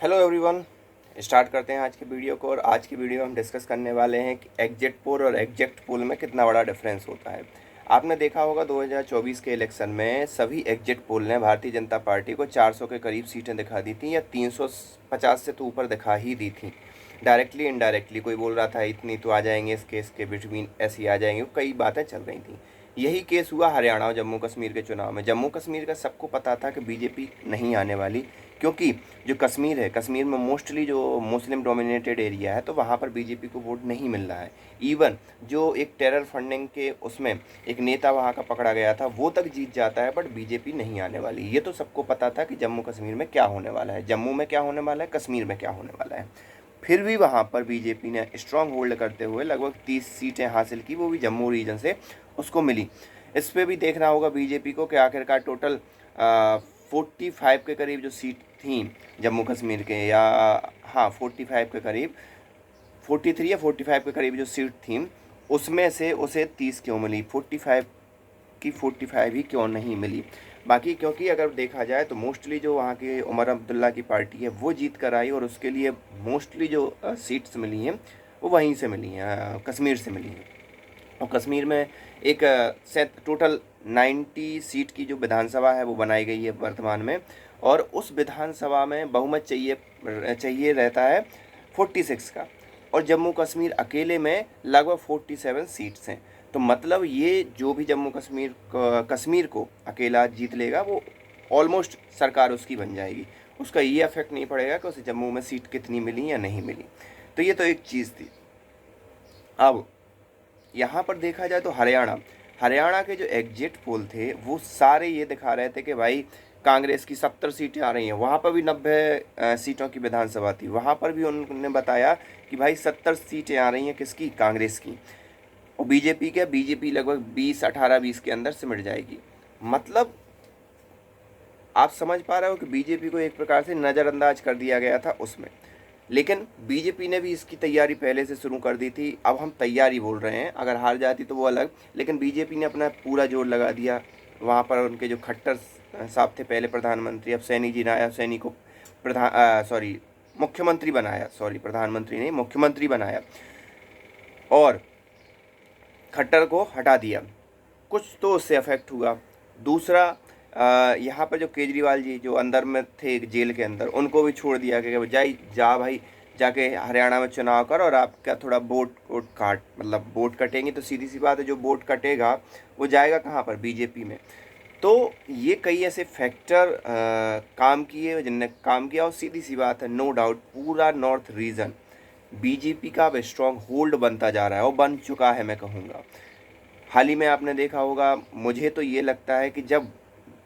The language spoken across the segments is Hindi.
Hello everyone. स्टार्ट करते हैं आज की वीडियो को। और आज की वीडियो में हम डिस्कस करने वाले हैं कि एग्जिट पोल और एग्जैक्ट पोल में कितना बड़ा डिफरेंस होता है। आपने देखा होगा 2024 के इलेक्शन में सभी एग्जिट पोल ने भारतीय जनता पार्टी को 400 के करीब सीटें दिखा दी थी या 350 से तो ऊपर दिखा ही दी थी। डायरेक्टली इनडायरेक्टली कोई बोल रहा था इतनी तो आ जाएंगे, इस केस के बिटवीन ऐसी आ जाएंगे, कई बातें चल रही थी। यही केस हुआ हरियाणा और जम्मू कश्मीर के चुनाव में। जम्मू कश्मीर का सबको पता था कि बीजेपी नहीं आने वाली, क्योंकि जो कश्मीर है, कश्मीर में मोस्टली जो मुस्लिम डोमिनेटेड एरिया है, तो वहाँ पर बीजेपी को वोट नहीं मिल रहा है। इवन जो एक टेरर फंडिंग के उसमें एक नेता वहाँ का पकड़ा गया था, वो तक जीत जाता है, बट बीजेपी नहीं आने वाली। ये तो सबको पता था कि जम्मू कश्मीर में क्या होने वाला है, जम्मू में क्या होने वाला है, कश्मीर में क्या होने वाला है। फिर भी वहाँ पर बीजेपी ने स्ट्रांग होल्ड करते हुए लगभग 30 सीटें हासिल की, वो भी जम्मू रीजन से उसको मिली। इस पर भी देखना होगा बीजेपी को कि आखिरकार टोटल 45 के करीब जो सीट थी जम्मू कश्मीर के, या हाँ 45 के करीब, 43 या 45 के करीब जो सीट थी, उसमें से उसे 30 क्यों मिली, 45 की 45 ही क्यों नहीं मिली। बाकी क्योंकि अगर देखा जाए तो मोस्टली जो वहाँ के उमर अब्दुल्ला की पार्टी है वो जीत कर आई, और उसके लिए मोस्टली जो सीट्स मिली हैं वो वहीं से मिली हैं, कश्मीर से मिली हैं। और कश्मीर में एक सेट टोटल 90 सीट की जो विधानसभा है वो बनाई गई है वर्तमान में, और उस विधानसभा में बहुमत चाहिए रहता है 46 का, और जम्मू कश्मीर अकेले में लगभग 47 सीट्स हैं। तो मतलब ये जो भी जम्मू कश्मीर को अकेला जीत लेगा, वो ऑलमोस्ट सरकार उसकी बन जाएगी। उसका ये अफेक्ट नहीं पड़ेगा कि उसे जम्मू में सीट कितनी मिली या नहीं मिली। तो ये तो एक चीज़ थी। अब यहाँ पर देखा जाए तो हरियाणा के जो एग्जिट पोल थे वो सारे ये दिखा रहे थे कि भाई कांग्रेस की 70 सीटें आ रही हैं। वहाँ पर भी 90 सीटों की विधानसभा थी, वहाँ पर भी उन्होंने बताया कि भाई 70 सीटें आ रही हैं, किसकी, कांग्रेस की। और बीजेपी लगभग 20 के अंदर सिमट जाएगी। मतलब आप समझ पा रहे हो कि बीजेपी को एक प्रकार से नज़रअंदाज कर दिया गया था उसमें। लेकिन बीजेपी ने भी इसकी तैयारी पहले से शुरू कर दी थी। अब हम तैयारी बोल रहे हैं, अगर हार जाती तो वो अलग, लेकिन बीजेपी ने अपना पूरा जोर लगा दिया। वहाँ पर उनके जो खट्टर साहब थे पहले प्रधानमंत्री, अब सैनी जी ने आया, सैनी को मुख्यमंत्री बनाया, सॉरी प्रधानमंत्री नहीं मुख्यमंत्री बनाया, और खट्टर को हटा दिया। कुछ तो उससे अफेक्ट हुआ। दूसरा, यहाँ पर जो केजरीवाल जी जो अंदर में थे जेल के अंदर, उनको भी छोड़ दिया गया कि जा भाई, जाके हरियाणा में चुनाव कर, और आपका थोड़ा वोट काट, मतलब वोट कटेंगे तो सीधी सी बात है, जो वोट कटेगा वो जाएगा कहाँ पर, बीजेपी में। तो ये कई ऐसे फैक्टर काम किए जिनने काम किया, और सीधी सी बात है, नो डाउट पूरा नॉर्थ रीजन बीजेपी का अब स्ट्रॉन्ग होल्ड बनता जा रहा है, और बन चुका है मैं कहूँगा। हाल ही में आपने देखा होगा, मुझे तो ये लगता है कि जब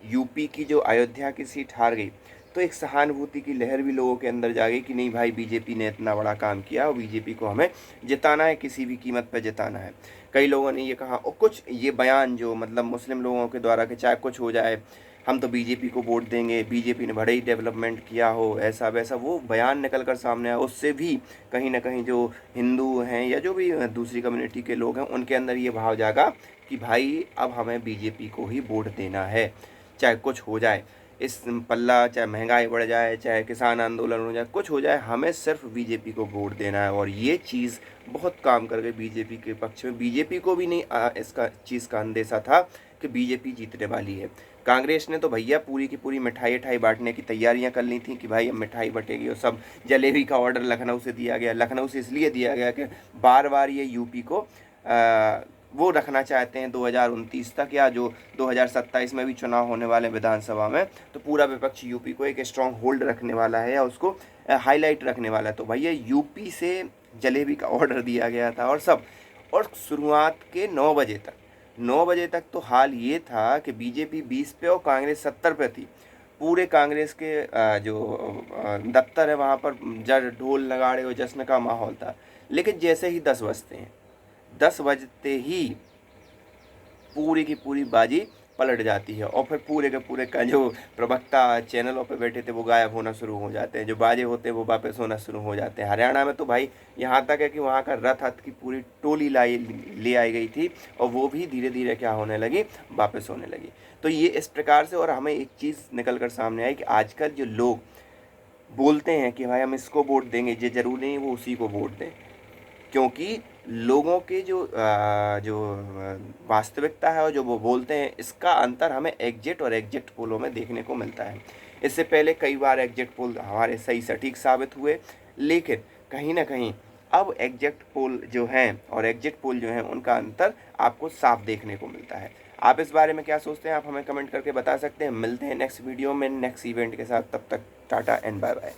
यूपी की जो अयोध्या की सीट हार गई, तो एक सहानुभूति की लहर भी लोगों के अंदर जागी कि नहीं भाई, बीजेपी ने इतना बड़ा काम किया और बीजेपी को हमें जिताना है, किसी भी कीमत पर जिताना है। कई लोगों ने ये कहा, और कुछ ये बयान जो मतलब मुस्लिम लोगों के द्वारा कि चाहे कुछ हो जाए हम तो बीजेपी को वोट देंगे, बीजेपी ने बड़ा ही डेवलपमेंट किया हो, ऐसा वैसा, वो बयान निकल कर सामने आया। उससे भी कहीं ना कहीं जो हिंदू हैं या जो भी दूसरी कम्युनिटी के लोग हैं, उनके अंदर ये भाव जागा कि भाई अब हमें बीजेपी को ही वोट देना है, चाहे कुछ हो जाए, इस पल्ला चाहे महंगाई बढ़ जाए, चाहे किसान आंदोलन हो जाए, कुछ हो जाए, हमें सिर्फ बीजेपी को वोट देना है। और ये चीज़ बहुत काम कर गई बीजेपी के पक्ष में। बीजेपी को भी नहीं इसका चीज़ का अंदेशा था कि बीजेपी जीतने वाली है। कांग्रेस ने तो भैया पूरी की पूरी मिठाई उठाई बांटने की तैयारियां कर ली थी कि भाई अब मिठाई बटेगी, और सब जलेबी का ऑर्डर लखनऊ से दिया गया। लखनऊ से इसलिए दिया गया कि बार बार ये यूपी को वो रखना चाहते हैं 2029 तक, या जो 2027 में भी चुनाव होने वाले विधानसभा में, तो पूरा विपक्ष यूपी को एक स्ट्रांग होल्ड रखने वाला है या उसको हाईलाइट रखने वाला है। तो भैया यूपी से जलेबी का ऑर्डर दिया गया था और सब। और शुरुआत के 9 बजे तक तो हाल ये था कि बीजेपी 20 पे और कांग्रेस 70 पे थी। पूरे कांग्रेस के जो दफ्तर है वहाँ पर ढोल नगाड़े और जश्न का माहौल था। लेकिन जैसे ही 10 बजते हैं, 10 बजते ही पूरी की पूरी बाजी पलट जाती है, और फिर पूरे के पूरे का जो प्रवक्ता चैनलों पे बैठे थे वो गायब होना शुरू हो जाते हैं, जो बाजे होते हैं वो वापस होना शुरू हो जाते हैं। हरियाणा में तो भाई यहाँ तक है कि वहाँ का रथ की पूरी टोली ले आई गई थी, और वो भी धीरे धीरे क्या होने लगी, वापस होने लगी। तो ये इस प्रकार से, और हमें एक चीज़ निकल कर सामने आई कि आजकल जो लोग बोलते हैं कि भाई हम इसको वोट देंगे, ये ज़रूरी नहीं वो उसी को वोट दें, क्योंकि लोगों के जो वास्तविकता है और जो वो बोलते हैं, इसका अंतर हमें एग्जिट और एग्जिट पोलों में देखने को मिलता है। इससे पहले कई बार एग्जिट पोल हमारे सही सटीक साबित हुए, लेकिन कहीं ना कहीं अब एग्जिट पोल जो हैं और एग्जिट पोल जो हैं उनका अंतर आपको साफ देखने को मिलता है। आप इस बारे में क्या सोचते हैं, आप हमें कमेंट करके बता सकते हैं। मिलते हैं नेक्स्ट वीडियो में नेक्स्ट इवेंट के साथ, तब तक टाटा एंड बाय बाय।